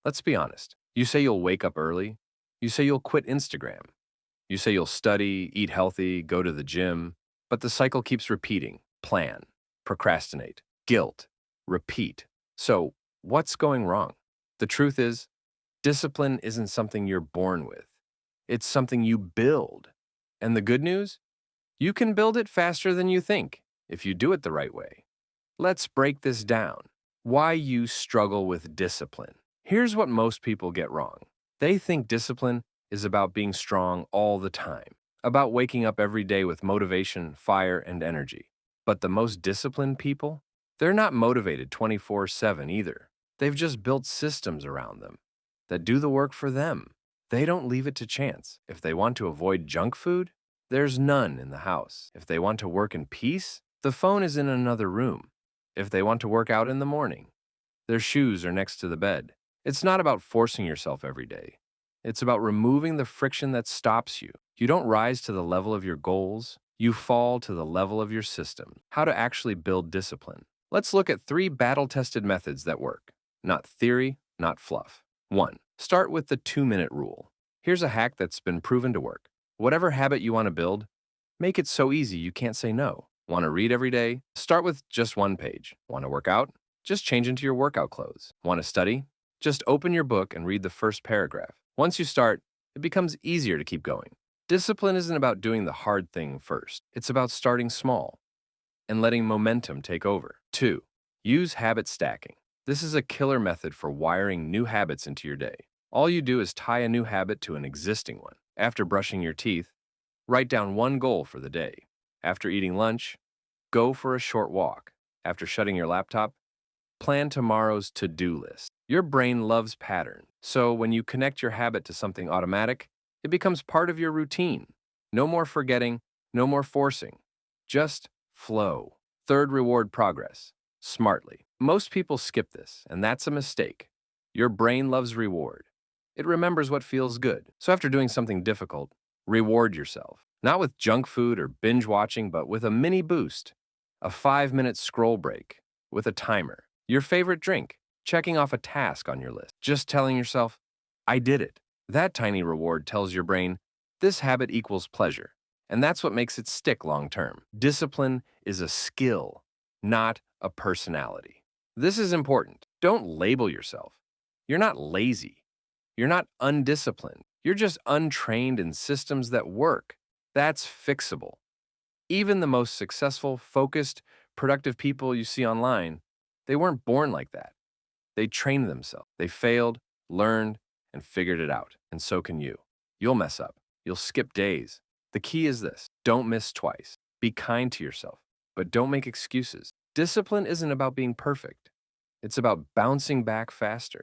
Let's be honest. You say you'll wake up early. You say you'll quit Instagram. You say you'll study, eat healthy, go to the gym. But the cycle keeps repeating. Plan, procrastinate, guilt, repeat. So, what's going wrong? The truth is, discipline isn't something you're born with. It's something you build. And the good news? You can build it faster than you think if you do it the right way. Let's break this down. Why you struggle with discipline. Here's what most people get wrong. They think discipline is about being strong all the time, about waking up every day with motivation, fire, and energy. But the most disciplined people, they're not motivated 24/7 either. They've just built systems around them that do the work for them. They don't leave it to chance. If they want to avoid junk food, there's none in the house. If they want to work in peace, the phone is in another room. If they want to work out in the morning, their shoes are next to the bed. It's not about forcing yourself every day. It's about removing the friction that stops you. You don't rise to the level of your goals, you fall to the level of your system. How to actually build discipline. Let's look at 3 battle-tested methods that work. Not theory, not fluff. 1. Start with the 2-minute rule. Here's a hack that's been proven to work. Whatever habit you want to build, make it so easy you can't say no. Want to read every day? Start with just 1 page. Want to work out? Just change into your workout clothes. Want to study? Just open your book and read the first paragraph. Once you start, it becomes easier to keep going. Discipline isn't about doing the hard thing first. It's about starting small and letting momentum take over. 2. Use habit stacking. This is a killer method for wiring new habits into your day. All you do is tie a new habit to an existing one. After brushing your teeth, write down 1 goal for the day. After eating lunch, go for a short walk. After shutting your laptop, plan tomorrow's to-do list. Your brain loves patterns, so when you connect your habit to something automatic, it becomes part of your routine. No more forgetting, no more forcing. Just flow. 3rd, reward progress smartly. Most people skip this, and that's a mistake. Your brain loves reward. It remembers what feels good. So after doing something difficult, reward yourself. Not with junk food or binge watching, but with a mini boost. A 5-minute scroll break with a timer. Your favorite drink. Checking off a task on your list. Just telling yourself, I did it. That tiny reward tells your brain, this habit equals pleasure. And that's what makes it stick long term. Discipline is a skill, not a personality. This is important. Don't label yourself. You're not lazy. You're not undisciplined. You're just untrained in systems that work. That's fixable. Even the most successful, focused, productive people you see online, they weren't born like that. They trained themselves. They failed, learned, and figured it out. And so can you. You'll mess up. You'll skip days. The key is this. Don't miss twice. Be kind to yourself, but don't make excuses. Discipline isn't about being perfect. It's about bouncing back faster.